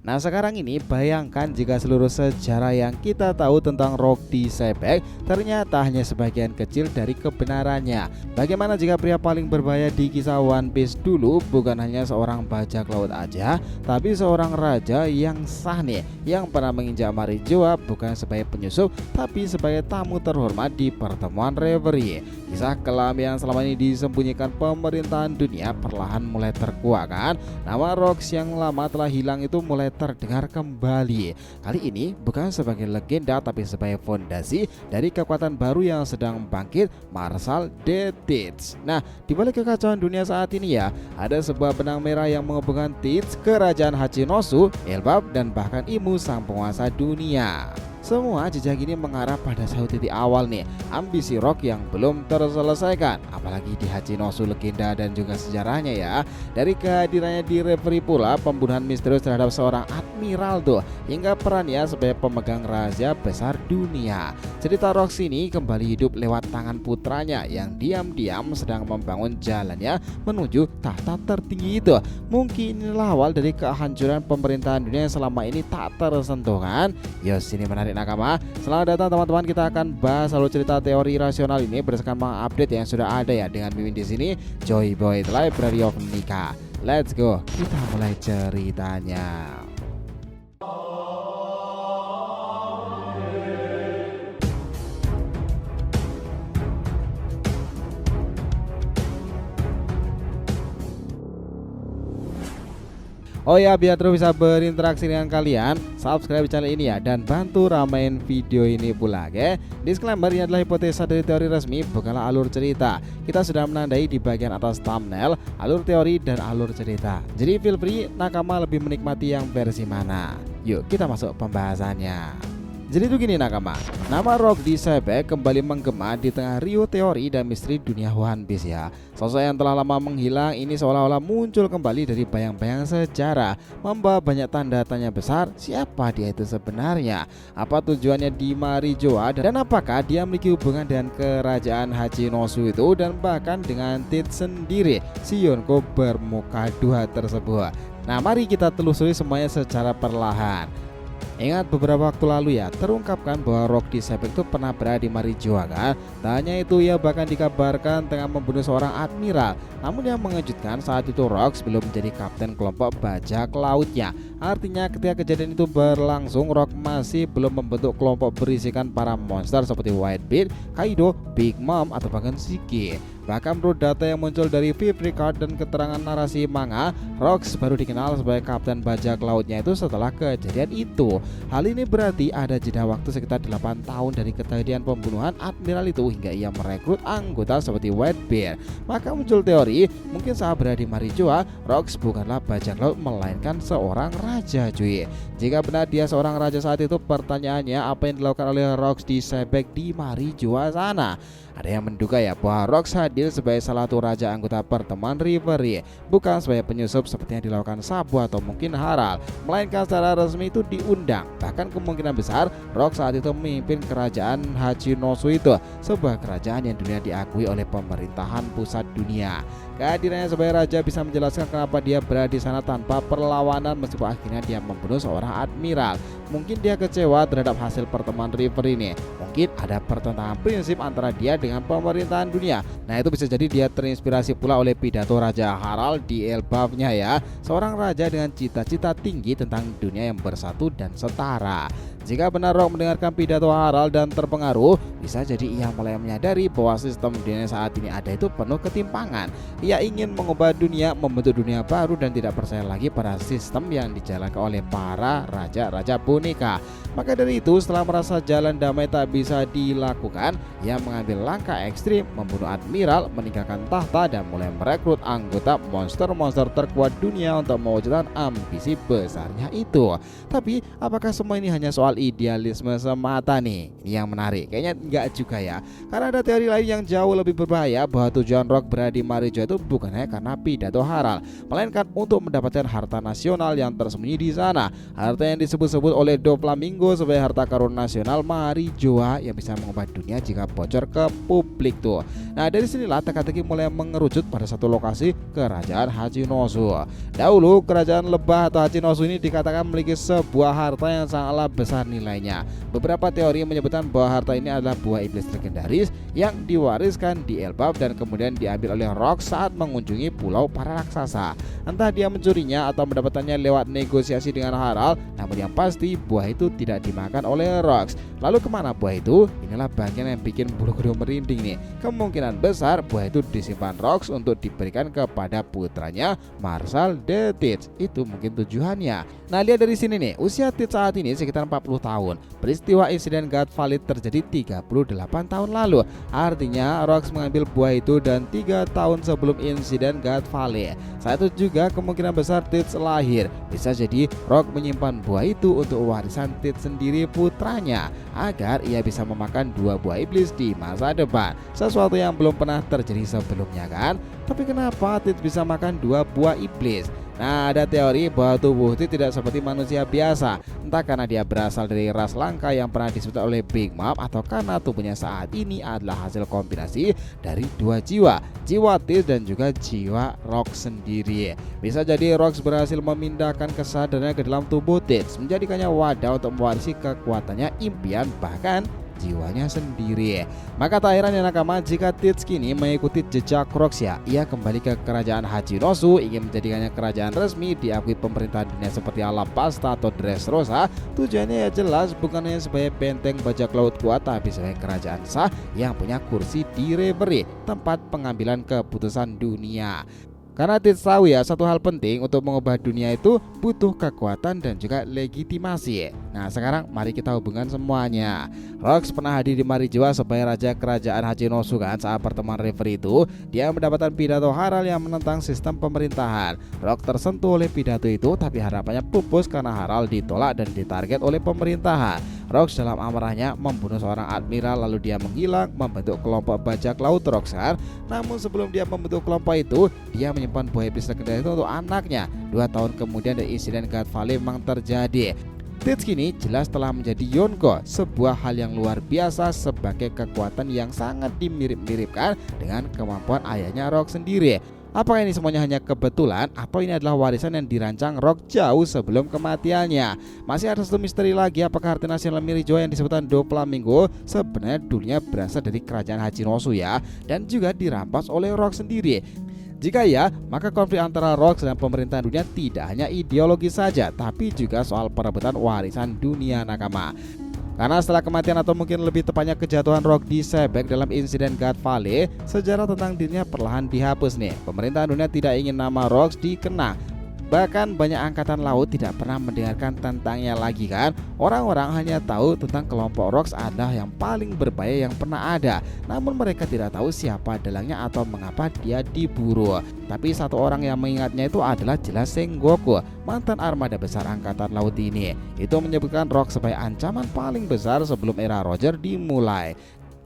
Nah sekarang ini bayangkan jika seluruh sejarah yang kita tahu tentang Rock Disebek ternyata hanya sebagian kecil dari kebenarannya. Bagaimana jika pria paling berbahaya di kisah One Piece dulu bukan hanya seorang bajak laut aja, tapi seorang raja yang sah nih, yang pernah menginjak Marijoa bukan sebagai penyusup tapi sebagai tamu terhormat di pertemuan Reverie. Kisah kelam yang selama ini disembunyikan pemerintahan dunia perlahan mulai terkuak kan. Nama Rocks yang lama telah hilang itu mulai terdengar kembali. Kali ini bukan sebagai legenda tapi sebagai fondasi dari kekuatan baru yang sedang bangkit, Marshal The Teats. Nah, di balik kekacauan dunia saat ini ya, ada sebuah benang merah yang menghubungkan Teats, kerajaan Hachinosu, Elbaf dan bahkan Imu sang penguasa dunia. Semua jejak ini mengarah pada satu titik awal nih, ambisi Rock yang belum terselesaikan, apalagi di Hachinosu legenda dan juga sejarahnya ya. Dari kehadirannya di Reverie pula, pembunuhan misterius terhadap seorang admiral tuh, hingga perannya sebagai pemegang rahasia besar dunia. Cerita Rock ini kembali hidup lewat tangan putranya yang diam-diam sedang membangun jalannya menuju tahta tertinggi itu. Mungkin inilah awal dari kehancuran pemerintahan dunia yang selama ini tak tersentuh kan. Yos, ini menarik nakama. Selamat datang teman-teman, kita akan bahas alur cerita teori rasional ini berdasarkan update yang sudah ada ya, dengan mimin di sini Joy Boy Library of Nika. Let's go, kita mulai ceritanya. Oh ya, biar terus bisa berinteraksi dengan kalian, subscribe channel ini ya, dan bantu ramein video ini pula, oke? Disclaimer, ini adalah hipotesa dari teori resmi, bukanlah alur cerita. Kita sudah menandai di bagian atas thumbnail alur teori dan alur cerita. Jadi feel free nakama lebih menikmati yang versi mana. Yuk kita masuk pembahasannya. Jadi itu gini nakama, nama Rock Disebek kembali menggema di tengah riuh teori dan misteri dunia One Piece ya. Sosok yang telah lama menghilang ini seolah-olah muncul kembali dari bayang-bayang sejarah, membawa banyak tanda tanya besar. Siapa dia itu sebenarnya? Apa tujuannya di Marijoa, dan apakah dia memiliki hubungan dengan kerajaan Hachinosu itu, dan bahkan dengan Teats sendiri, si Yonko bermuka dua tersebut. Nah mari kita telusuri semuanya secara perlahan. Ingat beberapa waktu lalu ya, terungkapkan bahwa Rock Disebek itu pernah berada di Marijoa kan. Tak hanya itu, ia bahkan dikabarkan tengah membunuh seorang admiral. Namun yang mengejutkan, saat itu Rocks belum menjadi kapten kelompok bajak lautnya. Artinya ketika kejadian itu berlangsung, Rock masih belum membentuk kelompok berisikan para monster seperti Whitebeard, Kaido, Big Mom atau bahkan Shiki. Bahkan menurut data yang muncul dari Viv Record dan keterangan narasi manga, Rocks baru dikenal sebagai kapten bajak lautnya itu setelah kejadian itu. Hal ini berarti ada jeda waktu sekitar 8 tahun dari kejadian pembunuhan admiral itu hingga ia merekrut anggota seperti Whitebeard. Maka muncul teori, mungkin saat berada di Marijoa, Rocks bukanlah bajak laut melainkan seorang raja cuy. Jika benar dia seorang raja saat itu, pertanyaannya apa yang dilakukan oleh Rocks Disebek di Marijoa sana? Ada yang menduga ya bahwa Rocks hadir sebagai salah satu raja anggota pertemuan Reverie, bukan sebagai penyusup seperti yang dilakukan Sabu atau mungkin Harald, melainkan secara resmi itu diundang. Bahkan kemungkinan besar Rocks saat itu memimpin kerajaan Hachinosu itu, sebuah kerajaan yang dunia diakui oleh pemerintahan pusat dunia. Kehadirannya sebagai raja bisa menjelaskan kenapa dia berada di sana tanpa perlawanan meskipun akhirnya dia membunuh seorang admiral. Mungkin dia kecewa terhadap hasil pertemuan Reverie ini. Mungkin ada pertentangan prinsip antara dia dengan pemerintahan dunia. Nah itu bisa jadi dia terinspirasi pula oleh pidato Raja Harald di Elbafnya ya, seorang raja dengan cita-cita tinggi tentang dunia yang bersatu dan setara. Jika benar Rock mendengarkan pidato Harald dan terpengaruh, bisa jadi ia mulai menyadari bahwa sistem dunia saat ini ada itu penuh ketimpangan. Ia ingin mengubah dunia, membentuk dunia baru dan tidak percaya lagi pada sistem yang dijalankan oleh para raja-raja boneka. Maka dari itu, setelah merasa jalan damai tak bisa dilakukan, ia mengambil langkah ekstrim, membunuh admiral, meninggalkan tahta dan mulai merekrut anggota monster-monster terkuat dunia untuk mewujudkan ambisi besarnya itu. Tapi apakah semua ini hanya soal idealisme semata nih? Ini yang menarik, kayaknya enggak juga ya, karena ada teori lain yang jauh lebih berbahaya bahwa tujuan Rock berada di Marijoa itu bukan hanya karena pidato Harald, melainkan untuk mendapatkan harta nasional yang tersembunyi di sana. Harta yang disebut-sebut oleh Doflamingo Nenggo sebagai harta karun nasional Marijoa yang bisa mengubah dunia jika bocor ke publik tuh. Nah dari sinilah teka-teki mulai mengerucut pada satu lokasi, kerajaan Hachinosu. Dahulu kerajaan lebah atau Hachinosu ini dikatakan memiliki sebuah harta yang sangatlah besar nilainya. Beberapa teori menyebutkan bahwa harta ini adalah buah iblis legendaris yang diwariskan di Elbaf dan kemudian diambil oleh Rox saat mengunjungi pulau para raksasa. Entah dia mencurinya atau mendapatkannya lewat negosiasi dengan Harald, namun yang pasti buah itu tidak dimakan oleh Rox. Lalu kemana buah itu? Inilah bagian yang bikin bulu kuduk merinding nih. Kemungkinan besar buah itu disimpan Rox untuk diberikan kepada putranya Marshal de Titz. Itu mungkin tujuannya. Nah lihat dari sini nih, usia Titz saat ini sekitar 40 tahun. Peristiwa insiden God Valid terjadi 38 tahun lalu. Artinya Rox mengambil buah itu dan 3 tahun sebelum insiden God Valid. Saat itu juga kemungkinan besar Titz lahir. Bisa jadi Rox menyimpan buah itu untuk warisan Titz sendiri putranya, agar ia bisa memakan 2 buah iblis di masa depan. Sesuatu yang belum pernah terjadi sebelumnya kan. Tapi kenapa Titz bisa makan 2 buah iblis? Nah ada teori bahwa tubuh Titz tidak seperti manusia biasa. Entah karena dia berasal dari ras langka yang pernah disebut oleh Big Mom, atau karena tubuhnya saat ini adalah hasil kombinasi dari 2 jiwa, jiwa Titz dan juga jiwa Rox sendiri. Bisa jadi Rox berhasil memindahkan kesadarannya ke dalam tubuh Titz, menjadikannya wadah untuk mewarisi kekuatannya, impian, bahkan jiwanya sendiri. Maka tak heran ya nakama jika Titz kini mengikuti jejak Rox ya. Ia kembali ke kerajaan Hachinosu, ingin menjadikannya kerajaan resmi diakui pemerintahan dunia seperti Alabasta atau Dressrosa. Tujuannya ya jelas, bukan hanya sebagai benteng bajak laut kuat, tapi sebagai kerajaan sah yang punya kursi di Reverie, tempat pengambilan keputusan dunia. Karena Titz tahu ya, satu hal penting untuk mengubah dunia itu butuh kekuatan dan juga legitimasi. Nah sekarang mari kita hubungkan semuanya. Rox pernah hadir di Marijoa sebagai raja kerajaan Hachinosu kan. Saat pertemuan Reverie itu, dia mendapatkan pidato Harald yang menentang sistem pemerintahan. Rox tersentuh oleh pidato itu, tapi harapannya pupus karena Harald ditolak dan ditarget oleh pemerintahan. Rox dalam amarahnya membunuh seorang admiral, lalu dia menghilang, membentuk kelompok bajak laut Roxxar. Namun sebelum dia membentuk kelompok itu, dia menyimpan buah iblis legendaris itu untuk anaknya. 2 tahun kemudian dari insiden God Valid memang terjadi. Titz kini jelas telah menjadi Yonko, sebuah hal yang luar biasa sebagai kekuatan yang sangat dimirip-miripkan dengan kemampuan ayahnya Rox sendiri. Apakah ini semuanya hanya kebetulan atau ini adalah warisan yang dirancang Rox jauh sebelum kematiannya? Masih ada satu misteri lagi, apakah harta nasional Marijoa yang disebutkan Doflamingo sebenarnya dulunya berasal dari kerajaan Hachinosu ya, dan juga dirampas oleh Rox sendiri? Jika ya, maka konflik antara Rox dan pemerintahan dunia tidak hanya ideologi saja, tapi juga soal perebutan warisan dunia nakama. Karena setelah kematian atau mungkin lebih tepatnya kejatuhan Rox di Sebek dalam insiden God Valid, sejarah tentang dirinya perlahan dihapus nih. Pemerintahan dunia tidak ingin nama Rox dikenang. Bahkan banyak angkatan laut tidak pernah mendengarkan tentangnya lagi kan. Orang-orang hanya tahu tentang kelompok Rox adalah yang paling berbahaya yang pernah ada. Namun mereka tidak tahu siapa dalangnya atau mengapa dia diburu. Tapi satu orang yang mengingatnya itu adalah jelas Sengoku, mantan armada besar angkatan laut ini. Itu menyebutkan Rox sebagai ancaman paling besar sebelum era Roger dimulai.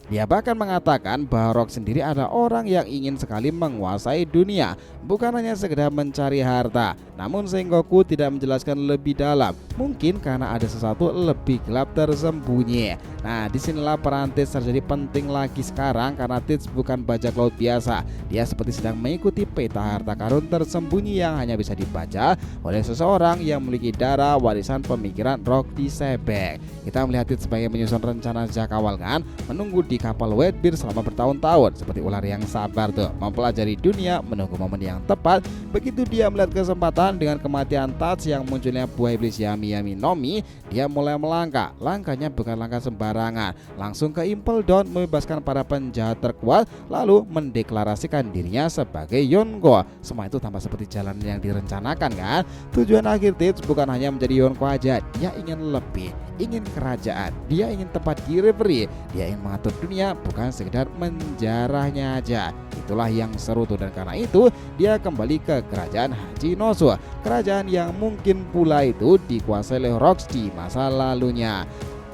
Dia bahkan mengatakan bahwa Rox sendiri adalah orang yang ingin sekali menguasai dunia, bukan hanya sekedar mencari harta. Namun Sengoku tidak menjelaskan lebih dalam, mungkin karena ada sesuatu lebih gelap tersembunyi. Nah disinilah peran Titz terjadi penting lagi sekarang, karena Titz bukan bajak laut biasa. Dia seperti sedang mengikuti peta harta karun tersembunyi yang hanya bisa dibaca oleh seseorang yang memiliki darah warisan pemikiran Rox di Sebek. Kita melihat Titz sebagai menyusun rencana sejak awal kan, menunggu di kapal Whitebeard selama bertahun-tahun seperti ular yang sabar tuh, mempelajari dunia, menunggu momen yang tepat. Begitu dia melihat kesempatan dengan kematian Touch yang munculnya buah iblis Yami Yami Nomi, dia mulai melangkah. Langkahnya bukan langkah sembarangan, langsung ke Impel Down, membebaskan para penjahat terkuat, lalu mendeklarasikan dirinya sebagai Yonko. Semua itu tampak seperti jalan yang direncanakan kan. Tujuan akhir Titz bukan hanya menjadi Yonko aja, dia ingin lebih, ingin kerajaan, dia ingin tempat di Reverie, dia ingin mengatur dunia, bukan sekedar menjarahnya aja. Itulah yang seru tuh, dan karena itu dia kembali ke kerajaan Hachinosu, kerajaan yang mungkin pula itu dikuasai oleh Rox di masa lalunya.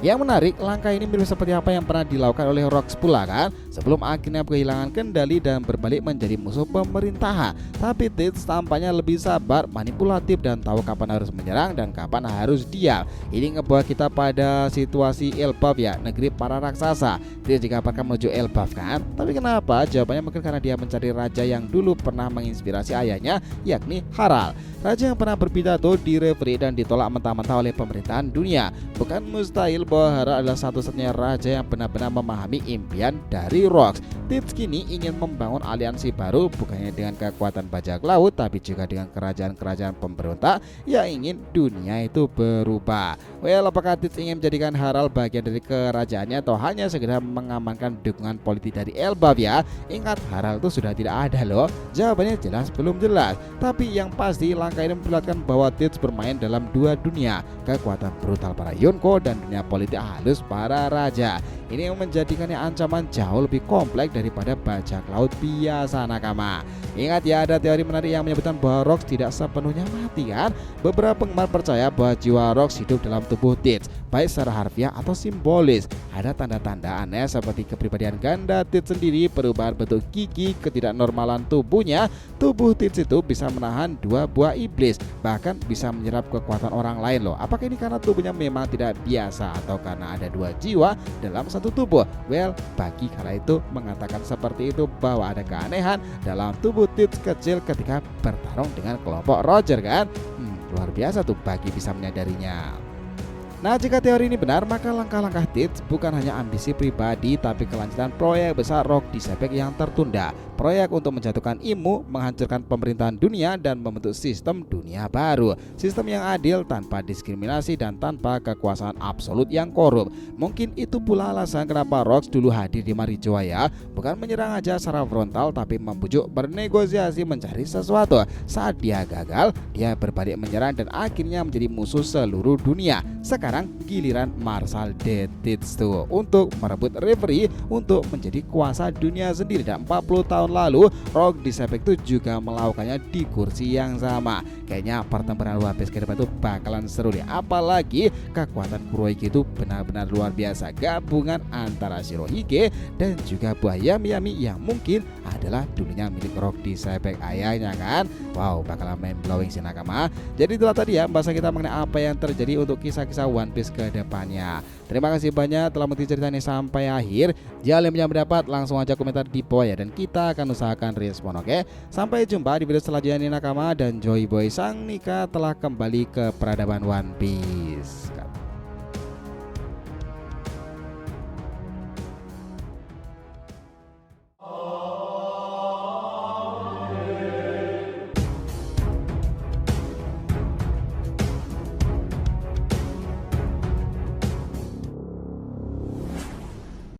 Yang menarik, langkah ini mirip seperti apa yang pernah dilakukan oleh Rocks pula kan, sebelum akhirnya kehilangan kendali dan berbalik menjadi musuh pemerintahan. Tapi Tits tampaknya lebih sabar, manipulatif, dan tahu kapan harus menyerang dan kapan harus diam. Ini ngebawa kita pada situasi Elbaf ya, negeri para raksasa. Tits dikabarkan menuju Elbaf kan, tapi kenapa? Jawabannya mungkin karena dia mencari raja yang dulu pernah menginspirasi ayahnya, yakni Harald. Raja yang pernah berpidato di referee dan ditolak mentah-mentah oleh pemerintahan dunia. Bukan mustahil bahwa Harald adalah satu-satunya raja yang benar-benar memahami impian dari Rocks. Tits kini ingin membangun aliansi baru, bukannya dengan kekuatan bajak laut, tapi juga dengan kerajaan-kerajaan pemberontak yang ingin dunia itu berubah. Well, apakah Tits ingin menjadikan Harald bagian dari kerajaannya atau hanya sekedar mengamankan dukungan politik dari Elbaf ya? Ingat, Harald itu sudah tidak ada loh. Jawabannya jelas belum jelas. Tapi yang pasti langkah ini memperlihatkan bahwa Tits bermain dalam dua dunia, kekuatan brutal para Yonko dan dunia politik halus para raja. Ini yang menjadikannya ancaman jauh lebih kompleks daripada bajak laut biasa nakama. Ingat ya, ada teori menarik yang menyebutkan bahwa Rocks tidak sepenuhnya mati kan. Beberapa penggemar percaya bahwa jiwa Rocks hidup dalam tubuh Tits, baik secara harfiah atau simbolis. Ada tanda-tanda aneh seperti kepribadian ganda Tits sendiri, perubahan bentuk gigi, ketidaknormalan tubuhnya. Tubuh Tits itu bisa menahan 2 buah iblis, bahkan bisa menyerap kekuatan orang lain loh. Apakah ini karena tubuhnya memang tidak biasa atau karena ada 2 jiwa dalam satu tubuh? Well, bagi kala itu mengatakan seperti itu bahwa ada keanehan dalam tubuh Tits kecil ketika bertarung dengan kelompok Roger kan. Luar biasa tuh bagi bisa menyadarinya. Nah, jika teori ini benar, maka langkah-langkah Tits bukan hanya ambisi pribadi, tapi kelanjutan proyek besar Rock Disepek yang tertunda. Proyek untuk menjatuhkan Imu, menghancurkan pemerintahan dunia, dan membentuk sistem dunia baru. Sistem yang adil, tanpa diskriminasi, dan tanpa kekuasaan absolut yang korup. Mungkin itu pula alasan kenapa Rocks dulu hadir di Marijoa, bukan menyerang aja secara frontal, tapi membujuk bernegosiasi mencari sesuatu. Saat dia gagal, dia berbalik menyerang dan akhirnya menjadi musuh seluruh dunia. Sekarang giliran Marshal de Tits tuh untuk merebut referee untuk menjadi kuasa dunia sendiri. Dan 40 tahun lalu Rock Disepek itu juga melakukannya di kursi yang sama. Kayaknya pertempuran One Piece ke depan itu bakalan seru deh. Apalagi kekuatan Kurohige itu benar-benar luar biasa. Gabungan antara Shirohige dan juga buah Yami-Yami yang mungkin adalah dulunya milik Rock Disepek ayahnya kan. Wow, bakalan main blowing sih nakama. Jadi itulah tadi ya bahasa kita mengenai apa yang terjadi untuk kisah-kisah One Piece ke depannya. Terima kasih banyak telah mengikuti cerita ini sampai akhir. Jika kalian punya pendapat, langsung aja komentar di bawah ya, dan kita akan usahakan respon, oke? Sampai jumpa di video selanjutnya nih nakama, dan Joy Boy Sang Nika telah kembali ke peradaban One Piece.